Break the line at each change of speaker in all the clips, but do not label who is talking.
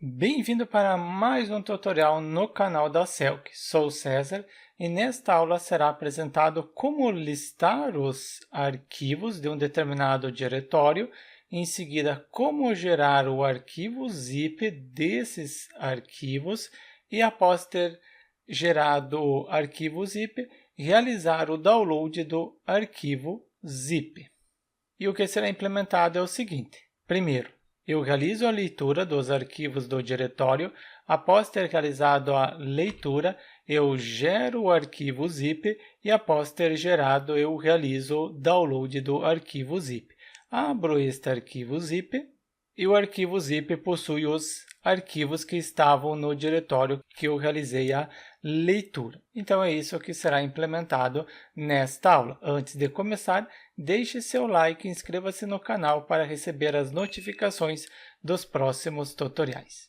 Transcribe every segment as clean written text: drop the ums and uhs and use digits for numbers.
Bem-vindo para mais um tutorial no canal da Celc. Sou César e nesta aula será apresentado como listar os arquivos de um determinado diretório, em seguida como gerar o arquivo zip desses arquivos e após ter gerado o arquivo zip, realizar o download do arquivo zip. E o que será implementado é o seguinte: primeiro, eu realizo a leitura dos arquivos do diretório. Após ter realizado a leitura, eu gero o arquivo zip e após ter gerado, eu realizo o download do arquivo zip. Abro este arquivo zip e o arquivo zip possui os arquivos que estavam no diretório que eu realizei a leitura. Então, é isso que será implementado nesta aula. Antes de começar, deixe seu like e inscreva-se no canal para receber as notificações dos próximos tutoriais.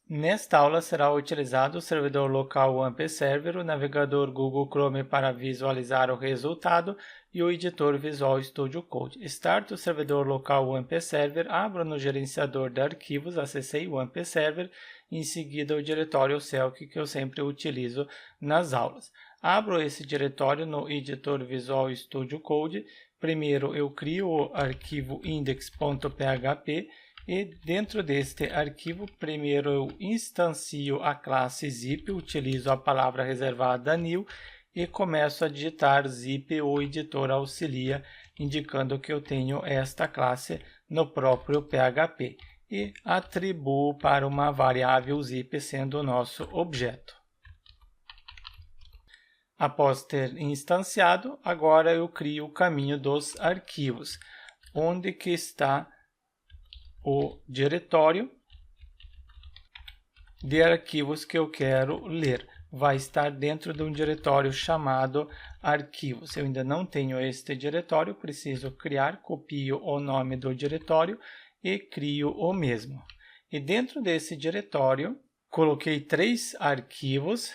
Nesta aula será utilizado o servidor local WAMP Server, o navegador Google Chrome para visualizar o resultado e o editor Visual Studio Code. Start o servidor local WAMP Server, abra no gerenciador de arquivos, acessei o WAMP Server, em seguida o diretório Celc que eu sempre utilizo nas aulas. Abro esse diretório no editor Visual Studio Code. Primeiro eu crio o arquivo index.php e dentro deste arquivo, primeiro eu instancio a classe zip, utilizo a palavra reservada new e começo a digitar zip. O editor auxilia, indicando que eu tenho esta classe no próprio PHP e atribuo para uma variável zip sendo o nosso objeto. Após ter instanciado, agora eu crio o caminho dos arquivos, onde que está o diretório de arquivos que eu quero ler. Vai estar dentro de um diretório chamado arquivos. Eu ainda não tenho este diretório, preciso criar, copio o nome do diretório e crio o mesmo. E dentro desse diretório, coloquei 3 arquivos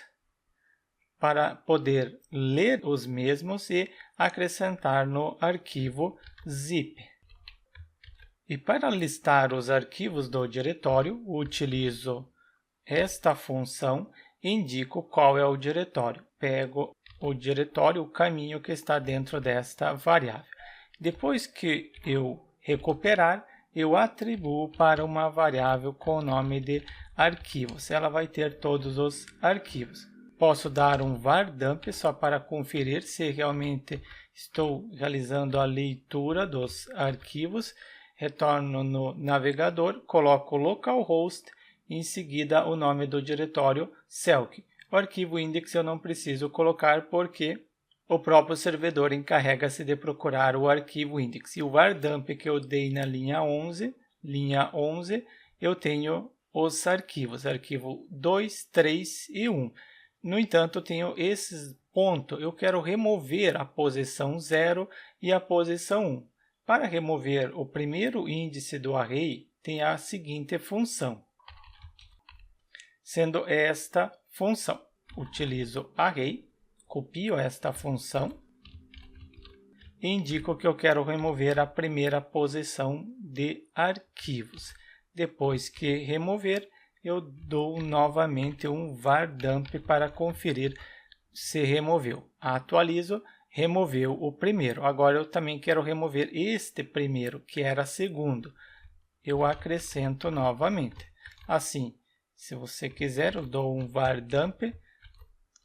para poder ler os mesmos e acrescentar no arquivo zip. E para listar os arquivos do diretório, utilizo esta função e indico qual é o diretório. Pego o diretório, o caminho que está dentro desta variável. Depois que eu recuperar, eu atribuo para uma variável com o nome de arquivos. Ela vai ter todos os arquivos. Posso dar um var dump só para conferir se realmente estou realizando a leitura dos arquivos. Retorno no navegador, coloco localhost e em seguida o nome do diretório Celc. O arquivo index eu não preciso colocar porque o próprio servidor encarrega-se de procurar o arquivo index. E o var dump que eu dei na linha 11, eu tenho os arquivos, arquivo 2, 3 e 1. No entanto, eu tenho esses pontos, eu quero remover a posição 0 e a posição 1. Para remover o primeiro índice do array, tem a seguinte função, sendo esta função. Utilizo array, copio esta função e indico que eu quero remover a primeira posição de arquivos. Depois que remover, eu dou novamente um var dump para conferir se removeu. Atualizo. Removeu o primeiro. Agora eu também quero remover este primeiro, que era segundo. Eu acrescento novamente. Assim, se você quiser, eu dou um var dump.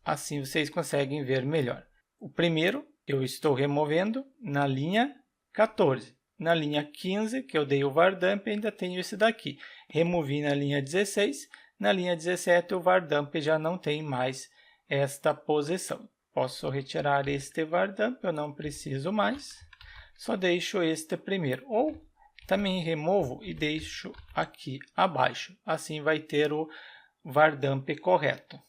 Assim vocês conseguem ver melhor. O primeiro eu estou removendo na linha 14. Na linha 15, que eu dei o var dump, ainda tenho esse daqui. Removi na linha 16. Na linha 17, o var dump já não tem mais esta posição. Posso retirar este var dump, eu não preciso mais, só deixo este primeiro. Ou também removo e deixo aqui abaixo, assim vai ter o var dump correto.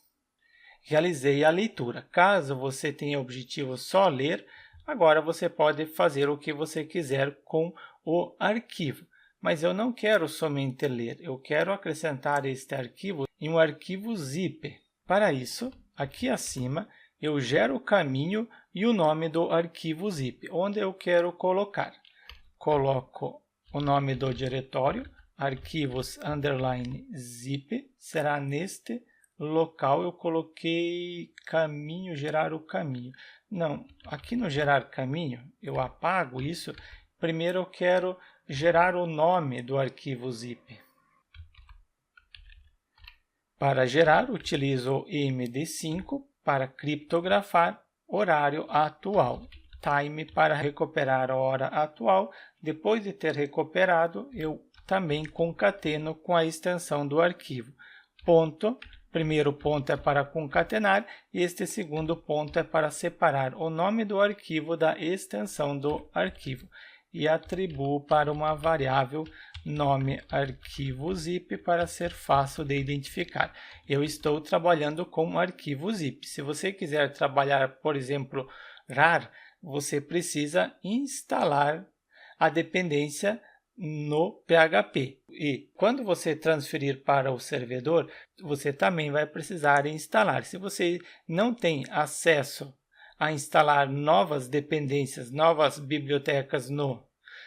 Realizei a leitura. Caso você tenha objetivo só ler, agora você pode fazer o que você quiser com o arquivo. Mas eu não quero somente ler, eu quero acrescentar este arquivo em um arquivo zip. Para isso, aqui acima, eu gero o caminho e o nome do arquivo zip, onde eu quero colocar. Coloco o nome do diretório, arquivos _zip, será neste local. Eu coloquei caminho, gerar o caminho. Não, aqui no gerar caminho, eu apago isso. Primeiro eu quero gerar o nome do arquivo zip. Para gerar, utilizo o MD5 para criptografar horário atual. Time para recuperar a hora atual. Depois de ter recuperado, eu também concateno com a extensão do arquivo. Ponto. Primeiro ponto é para concatenar e este segundo ponto é para separar o nome do arquivo da extensão do arquivo. E atribuo para uma variável nome arquivo zip para ser fácil de identificar. Eu estou trabalhando com arquivo zip. Se você quiser trabalhar, por exemplo, RAR, você precisa instalar a dependência no PHP. E quando você transferir para o servidor, você também vai precisar instalar. Se você não tem acesso a instalar novas dependências, novas bibliotecas no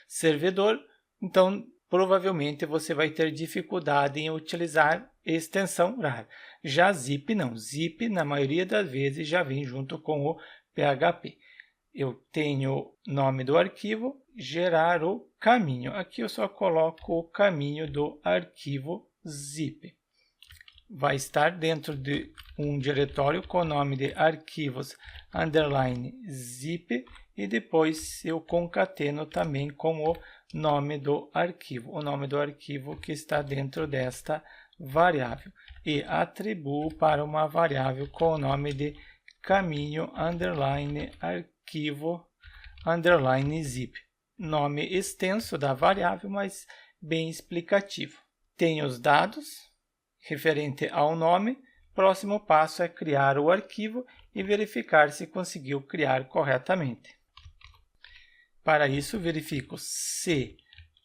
servidor, então provavelmente você vai ter dificuldade em utilizar extensão RAR. Já zip não. Zip, na maioria das vezes, já vem junto com o PHP. Eu tenho nome do arquivo, gerar o caminho. Aqui eu só coloco o caminho do arquivo zip. Vai estar dentro de um diretório com o nome de arquivos _zip e depois eu concateno também com o nome do arquivo que está dentro desta variável e atribuo para uma variável com o nome de caminho _arquivo _zip. Nome extenso da variável, mas bem explicativo. Tenho os dados referente ao nome. Próximo passo é criar o arquivo e verificar se conseguiu criar corretamente. Para isso, verifico se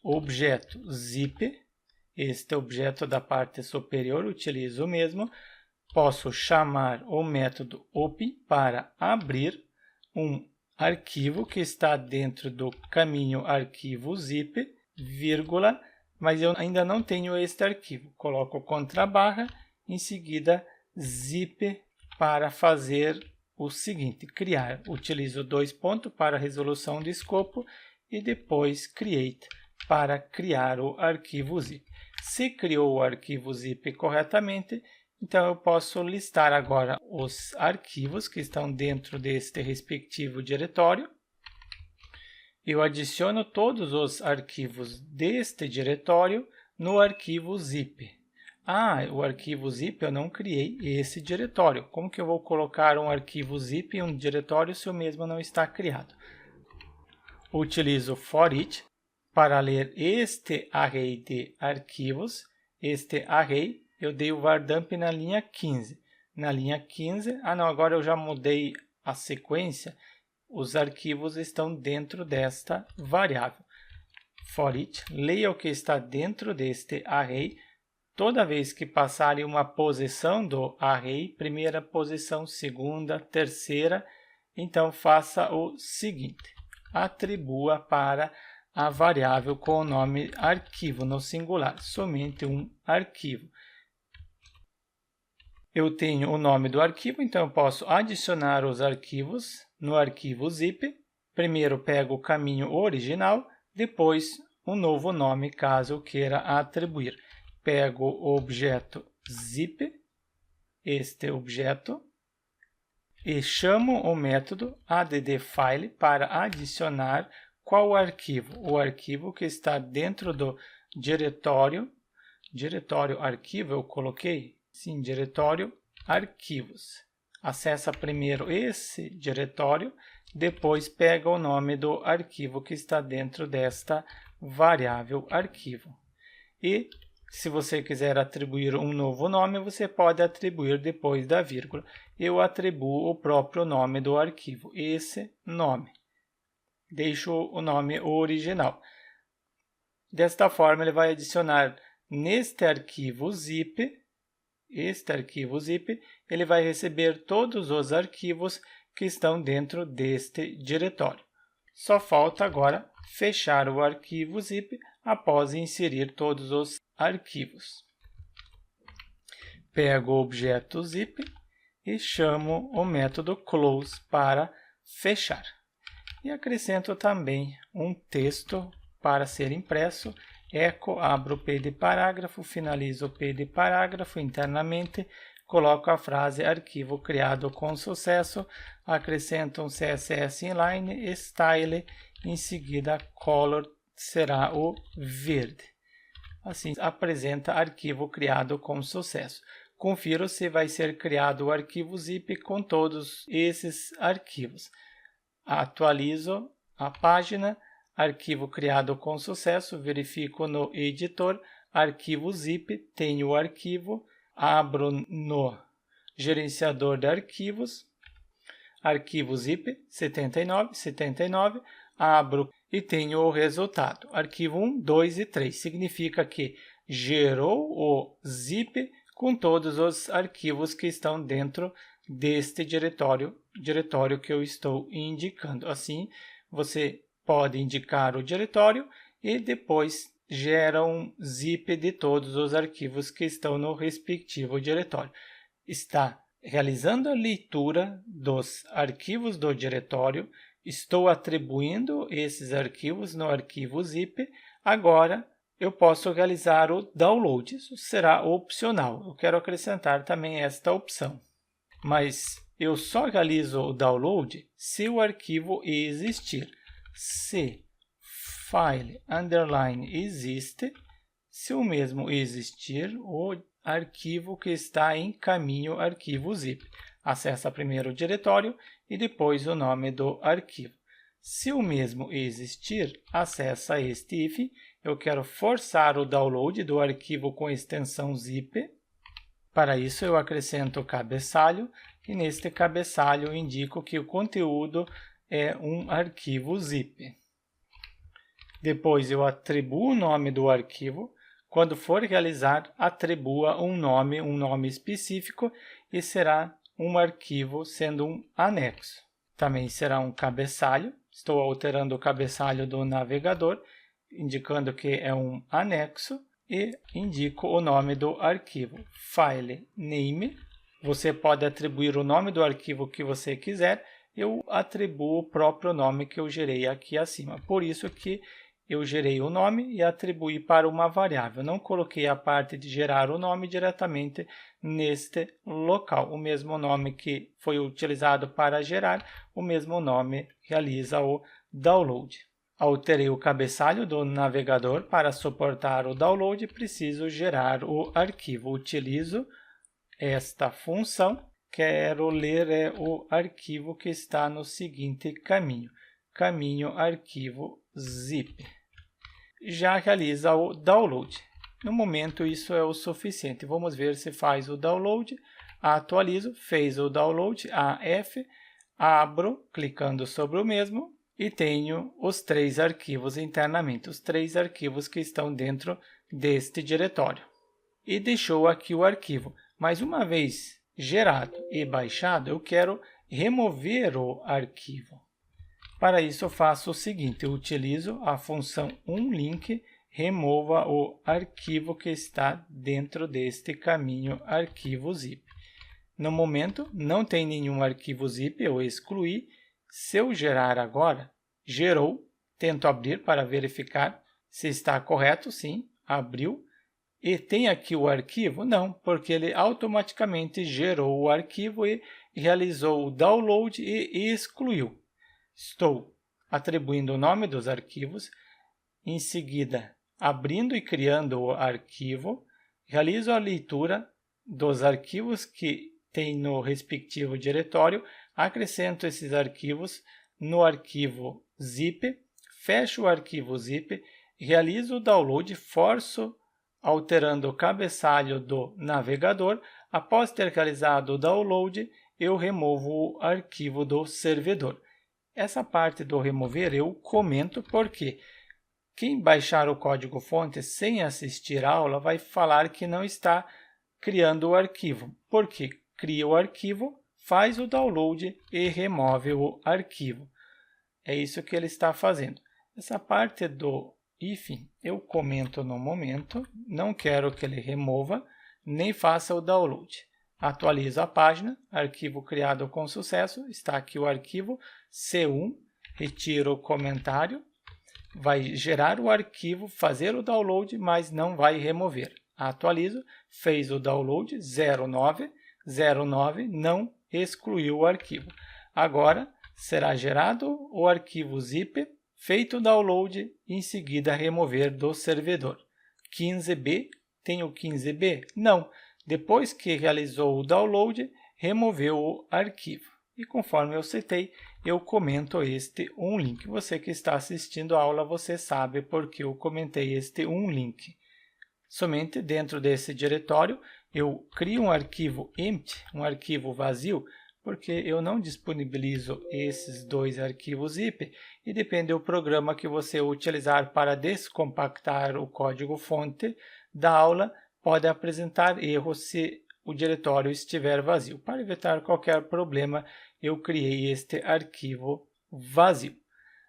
o objeto zip, este objeto da parte superior, utilizo o mesmo. Posso chamar o método open para abrir um arquivo que está dentro do caminho arquivo zip, vírgula, mas eu ainda não tenho este arquivo. Coloco contrabarra, em seguida zip para fazer o seguinte, criar. Utilizo dois pontos para resolução de escopo e depois create para criar o arquivo zip. Se criou o arquivo zip corretamente, então eu posso listar agora os arquivos que estão dentro deste respectivo diretório. Eu adiciono todos os arquivos deste diretório no arquivo zip. O arquivo zip eu não criei esse diretório. Como que eu vou colocar um arquivo zip em um diretório se o mesmo não está criado? Utilizo foreach para ler este array de arquivos. Este array eu dei o vardump na linha 15. Na linha 15, agora eu já mudei a sequência. Os arquivos estão dentro desta variável. foreach, leia o que está dentro deste array. Toda vez que passarem uma posição do array, primeira posição, segunda, terceira, então faça o seguinte, atribua para a variável com o nome arquivo no singular, somente um arquivo. Eu tenho o nome do arquivo, então eu posso adicionar os arquivos no arquivo zip. Primeiro pego o caminho original, depois um novo nome, caso eu queira atribuir. Pego o objeto zip, este objeto, e chamo o método addFile para adicionar qual arquivo? O arquivo que está dentro do diretório arquivo, eu coloquei? Sim, diretório arquivos. Acessa primeiro esse diretório, depois pega o nome do arquivo que está dentro desta variável arquivo. E se você quiser atribuir um novo nome, você pode atribuir depois da vírgula. Eu atribuo o próprio nome do arquivo, esse nome. Deixo o nome original. Desta forma, ele vai adicionar neste arquivo zip, ele vai receber todos os arquivos que estão dentro deste diretório. Só falta agora fechar o arquivo zip, após inserir todos os arquivos. Pego o objeto zip e chamo o método close para fechar. E acrescento também um texto para ser impresso. Echo, abro o P de parágrafo, finalizo o P de parágrafo internamente, coloco a frase arquivo criado com sucesso, acrescento um CSS inline, style, em seguida color será o verde. Assim apresenta arquivo criado com sucesso. Confiro se vai ser criado o arquivo zip com todos esses arquivos. Atualizo a página, arquivo criado com sucesso, verifico no editor, arquivo zip, tenho o arquivo, abro no gerenciador de arquivos, arquivo zip 79, abro e tenho o resultado. Arquivo 1, 2 e 3, significa que gerou o zip com todos os arquivos que estão dentro deste diretório que eu estou indicando. Assim, você pode indicar o diretório e depois gera um zip de todos os arquivos que estão no respectivo diretório. Está realizando a leitura dos arquivos do diretório, estou atribuindo esses arquivos no arquivo zip. Agora, eu posso realizar o download, isso será opcional. Eu quero acrescentar também esta opção. Mas eu só realizo o download se o arquivo existir. Se file underline existe, se o mesmo existir, o arquivo que está em caminho arquivo zip. Acessa primeiro o diretório e depois o nome do arquivo. Se o mesmo existir, acessa este if. Eu quero forçar o download do arquivo com extensão zip. Para isso, eu acrescento o cabeçalho e neste cabeçalho indico que o conteúdo é um arquivo zip. Depois, eu atribuo o nome do arquivo. Quando for realizar, atribua um nome específico e será um arquivo sendo um anexo. Também será um cabeçalho. Estou alterando o cabeçalho do navegador, indicando que é um anexo. E indico o nome do arquivo, file name. Você pode atribuir o nome do arquivo que você quiser. Eu atribuo o próprio nome que eu gerei aqui acima. Por isso que eu gerei o nome e atribuí para uma variável. Não coloquei a parte de gerar o nome diretamente neste local. O mesmo nome que foi utilizado para gerar, o mesmo nome realiza o download. Alterei o cabeçalho do navegador para suportar o download, preciso gerar o arquivo. Utilizo esta função, quero ler o arquivo que está no seguinte caminho, arquivo zip. Já realiza o download. No momento isso é o suficiente. Vamos ver se faz o download. Atualizo, fez o download, AF, abro, clicando sobre o mesmo. E tenho os 3 arquivos internamente, os 3 arquivos que estão dentro deste diretório. E deixou aqui o arquivo. Mas uma vez gerado e baixado, eu quero remover o arquivo. Para isso eu faço o seguinte, eu utilizo a função onLink, remova o arquivo que está dentro deste caminho arquivo zip. No momento não tem nenhum arquivo zip, eu excluí. Se eu gerar agora, gerou, tento abrir para verificar se está correto, sim, abriu. E tem aqui o arquivo? Não, porque ele automaticamente gerou o arquivo e realizou o download e excluiu. Estou atribuindo o nome dos arquivos, em seguida abrindo e criando o arquivo, realizo a leitura dos arquivos que tem no respectivo diretório, acrescento esses arquivos no arquivo zip, fecho o arquivo zip, realizo o download, forço alterando o cabeçalho do navegador. Após ter realizado o download, eu removo o arquivo do servidor. Essa parte do remover eu comento porque quem baixar o código-fonte sem assistir a aula vai falar que não está criando o arquivo. Porque cria o arquivo, faz o download e remove o arquivo. É isso que ele está fazendo. Essa parte do hífen eu comento no momento, não quero que ele remova, nem faça o download. Atualizo a página, arquivo criado com sucesso, está aqui o arquivo C1, retiro o comentário, vai gerar o arquivo, fazer o download, mas não vai remover. Atualizo, fez o download 09, não excluiu o arquivo. Agora será gerado o arquivo zip, feito o download, em seguida remover do servidor. 15B, tem o 15B? Não. Depois que realizou o download, removeu o arquivo. E conforme eu citei, eu comento este um link. Você que está assistindo a aula, você sabe porque eu comentei este um link. Somente dentro desse diretório, eu crio um arquivo empty, um arquivo vazio, porque eu não disponibilizo esses dois arquivos zip e depende do programa que você utilizar para descompactar o código-fonte da aula, pode apresentar erro se o diretório estiver vazio. Para evitar qualquer problema, eu criei este arquivo vazio.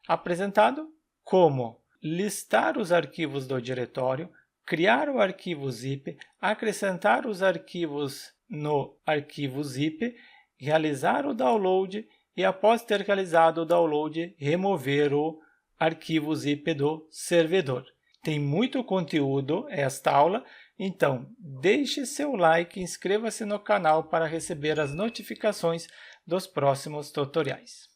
Apresentado como listar os arquivos do diretório, criar o arquivo zip, acrescentar os arquivos no arquivo zip, realizar o download e, após ter realizado o download, remover o arquivo zip do servidor. Tem muito conteúdo esta aula, então deixe seu like e inscreva-se no canal para receber as notificações dos próximos tutoriais.